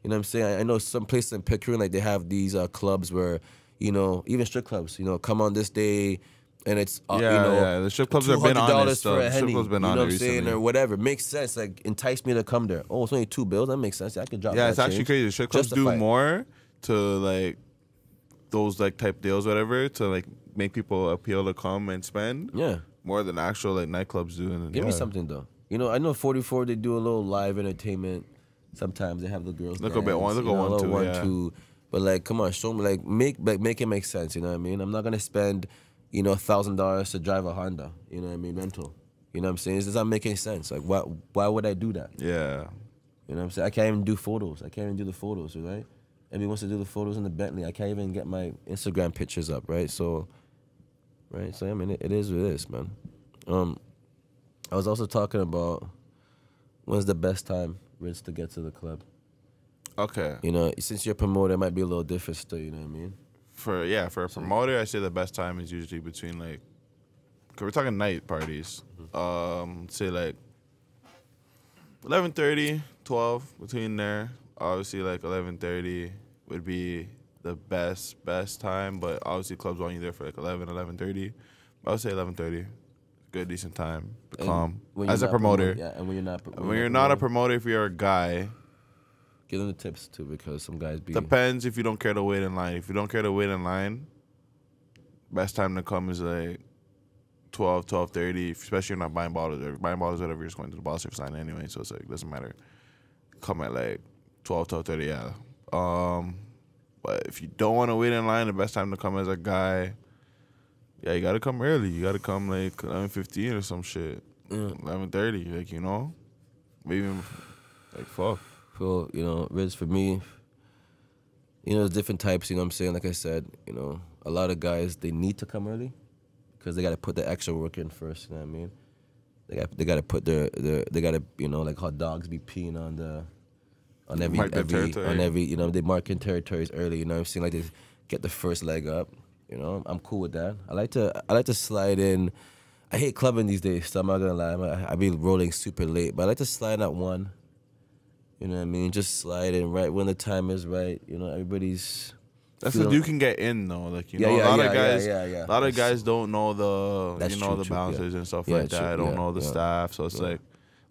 Speaker 2: You know what I'm saying? I know some places in Pickering, like they have these clubs where, you know, even strip clubs, you know, come on this day, and it's you know,
Speaker 1: the strip clubs have been on it
Speaker 2: for a
Speaker 1: stuff.
Speaker 2: Henny,
Speaker 1: Strip clubs been
Speaker 2: you know
Speaker 1: on
Speaker 2: what
Speaker 1: it
Speaker 2: I'm saying,
Speaker 1: recently.
Speaker 2: or whatever. Makes sense. Like, entice me to come there. Oh, it's only $2. That makes sense. I could drop.
Speaker 1: Yeah,
Speaker 2: that
Speaker 1: it's actually
Speaker 2: change.
Speaker 1: crazy. Strip clubs do
Speaker 2: Justify it.
Speaker 1: more to like those like type deals, whatever, to like make people appeal to come and spend.
Speaker 2: Yeah.
Speaker 1: More than actual like nightclubs do. And,
Speaker 2: Give me something though. You know, I know 44. They do a little live entertainment. Sometimes they have the girls.
Speaker 1: Look
Speaker 2: dance,
Speaker 1: a bit one, look
Speaker 2: you
Speaker 1: at
Speaker 2: know,
Speaker 1: one
Speaker 2: a little
Speaker 1: too, yeah.
Speaker 2: two. But like, come on, show me like make it make sense. You know what I mean? I'm not gonna spend, you know, $1,000 to drive a Honda. You know what I mean? Rental. You know what I'm saying? It's just not making sense. Like, why would I do that?
Speaker 1: Yeah.
Speaker 2: You know what I'm saying? I can't even do photos. I can't even do the photos, right? Everyone wants to do the photos in the Bentley. I can't even get my Instagram pictures up, right? So, I mean, it is what it is, man. I was also talking about when's the best time, Ritz, to get to the club.
Speaker 1: Okay.
Speaker 2: You know, since you're a promoter, it might be a little different still, you know what I mean?
Speaker 1: For a promoter, I say the best time is usually between like, cause we're talking night parties. Say like 11:30, 12 between there. Obviously, like 11:30 would be the best time, but obviously clubs want you there for like 11:30. I would say 11:30, good, decent time to come
Speaker 2: when
Speaker 1: as a promoter.
Speaker 2: Yeah, and when
Speaker 1: you're not a promoter, if you're a guy,
Speaker 2: give them the tips too, because some guys be.
Speaker 1: Depends if you don't care to wait in line. If you don't care to wait in line, best time to come is like 12, 12:30, especially if you're not buying bottles. Or buying bottles, whatever, you're just going to the bottle service line anyway, so it's like, doesn't matter. Come at like 12, 12:30, yeah. But if you don't want to wait in line, the best time to come as a guy, yeah, you got to come early. You got to come like 11:15 or some shit. 11:30, like, you know? Maybe, like, fuck.
Speaker 2: So, you know, Ritz, for me, you know, there's different types, you know what I'm saying? Like I said, you know, a lot of guys, they need to come early because they got to put the extra work in first, you know what I mean? They got to put they got to, you know, like how dogs be peeing on every, you know, they marking territories early, you know what I'm saying? Like they get the first leg up, you know? I'm cool with that. I like to slide in. I hate clubbing these days, so I'm not gonna lie. I be rolling super late, but I like to slide at 1. You know what I mean? Just slide in right when the time is right. You know, everybody's.
Speaker 1: That's what you can get in though. Like, you know, a lot of guys don't know the bouncers and stuff like that. Don't know the staff, so it's like,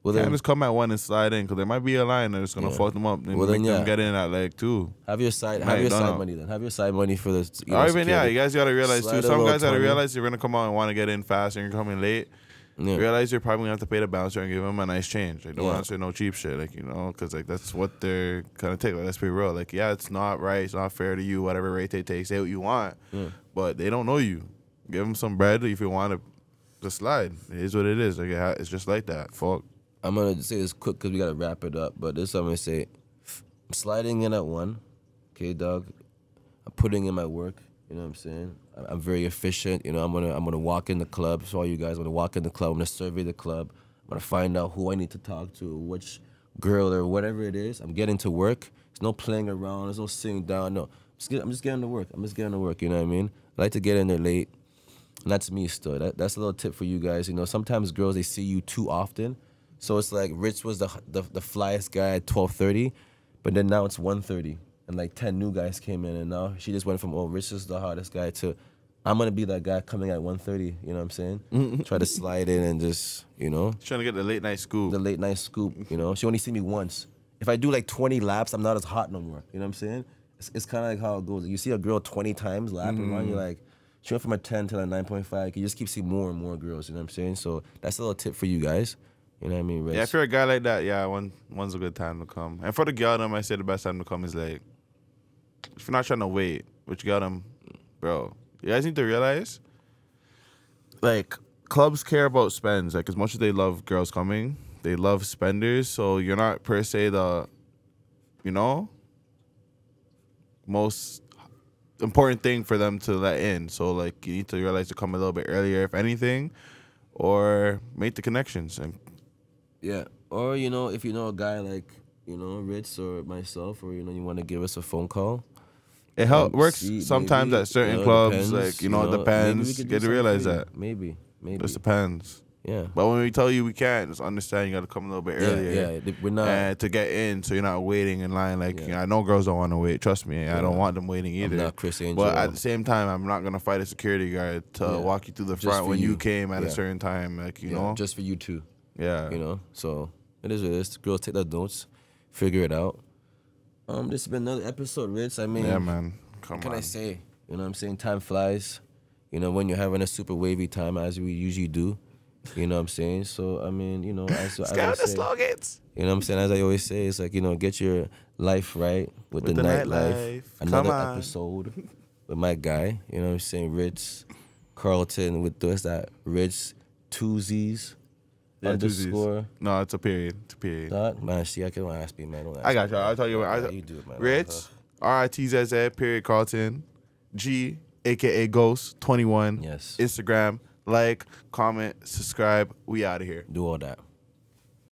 Speaker 1: well, then just come at 1 and slide in, because there might be a line that's gonna fuck them up and make them get in at like 2.
Speaker 2: Have your side money then. Have your side money for this.
Speaker 1: You guys gotta realize too. Some guys gotta realize you're gonna come out and want to get in fast, and you're coming late. Yeah. Realize you're probably gonna have to pay the bouncer and give them a nice change. Like, don't answer no cheap shit, like, you know, because like that's what they're gonna take. Like, let's be real. Like, yeah, it's not right, it's not fair to you. Whatever rate they take, say what you want, but they don't know you. Give them some bread if you want to slide. It is what it is. Like, it's just like that. Fuck.
Speaker 2: I'm gonna say this quick because we gotta wrap it up. But this, I'm gonna say, I'm sliding in at 1. Okay, dog. I'm putting in my work. You know what I'm saying? I'm very efficient. You know, I'm gonna walk in the club. So all you guys, I'm gonna walk in the club. I'm gonna survey the club. I'm gonna find out who I need to talk to, which girl or whatever it is. I'm getting to work. There's no playing around. There's no sitting down. No, I'm just getting to work. I'm just getting to work. You know what I mean? I like to get in there late, and that's me still. That's a little tip for you guys. You know, sometimes girls, they see you too often, so it's like Ritz was the flyest guy at 12:30, but then now it's 1:30. And like 10 new guys came in, and now she just went from, oh, Rich is the hottest guy, to I'm gonna be that guy coming at 1:30. You know what I'm saying? Try to slide in and just, you know.
Speaker 1: Trying to get the late night scoop.
Speaker 2: The late night scoop. You know, she only see me once. If I do like 20 laps, I'm not as hot no more. You know what I'm saying? It's kind of like how it goes. You see a girl 20 times lapping around, you're like, she went from a 10 to a 9.5. You just keep seeing more and more girls. You know what I'm saying? So that's a little tip for you guys. You know what I mean, Rich?
Speaker 1: Yeah, if you're a guy like that, yeah, one's a good time to come. And for the girl, I say the best time to come is like, if you're not trying to wait, but you got them, bro. You guys need to realize, like, clubs care about spends. Like, as much as they love girls coming, they love spenders. So you're not per se the, you know, most important thing for them to let in. So like, you need to realize to come a little bit earlier, if anything, or make the connections. And
Speaker 2: yeah, or you know, if you know a guy like, you know, Ritz or myself, or you know, you want to give us a phone call.
Speaker 1: It works sometimes maybe, at certain clubs, depends, like, you know, it depends. You get to realize that.
Speaker 2: Maybe.
Speaker 1: It just depends.
Speaker 2: Yeah.
Speaker 1: But when we tell you we can't, just understand you got to come a little bit earlier.
Speaker 2: Yeah, we're not.
Speaker 1: And to get in, so you're not waiting in line. Like, you know, I know girls don't want to wait. Trust me. I don't want them waiting either.
Speaker 2: I'm not Chris Angel.
Speaker 1: But at the same time, I'm not going to fight a security guard to walk you through the front when you came at a certain time. Like, you know?
Speaker 2: Just for you too.
Speaker 1: Yeah.
Speaker 2: You know? So, it is what it is. Girls, take the notes. Figure it out. This has been another episode, Ritz. I mean,
Speaker 1: yeah, man.
Speaker 2: What can I say? You know what I'm saying? Time flies. You know, when you're having a super wavy time, as we usually do. You know what I'm saying? So, I mean, you know, as I say,
Speaker 1: slogans.
Speaker 2: You know what I'm saying? As I always say, it's like, you know, get your life right with the nightlife. Another episode with my guy. You know what I'm saying? Ritz Carlton with that Ritz Twosies.
Speaker 1: Yeah,
Speaker 2: underscore.
Speaker 1: No, it's a period. It's a period.
Speaker 2: Man, see, I can't ask me, man.
Speaker 1: I got you. I'll tell you what.
Speaker 2: You do it, man.
Speaker 1: Ritz, RITZZ, period, Carlton, G, a.k.a. Ghost, 21.
Speaker 2: Yes.
Speaker 1: Instagram, like, comment, subscribe. We out of here.
Speaker 2: Do all that.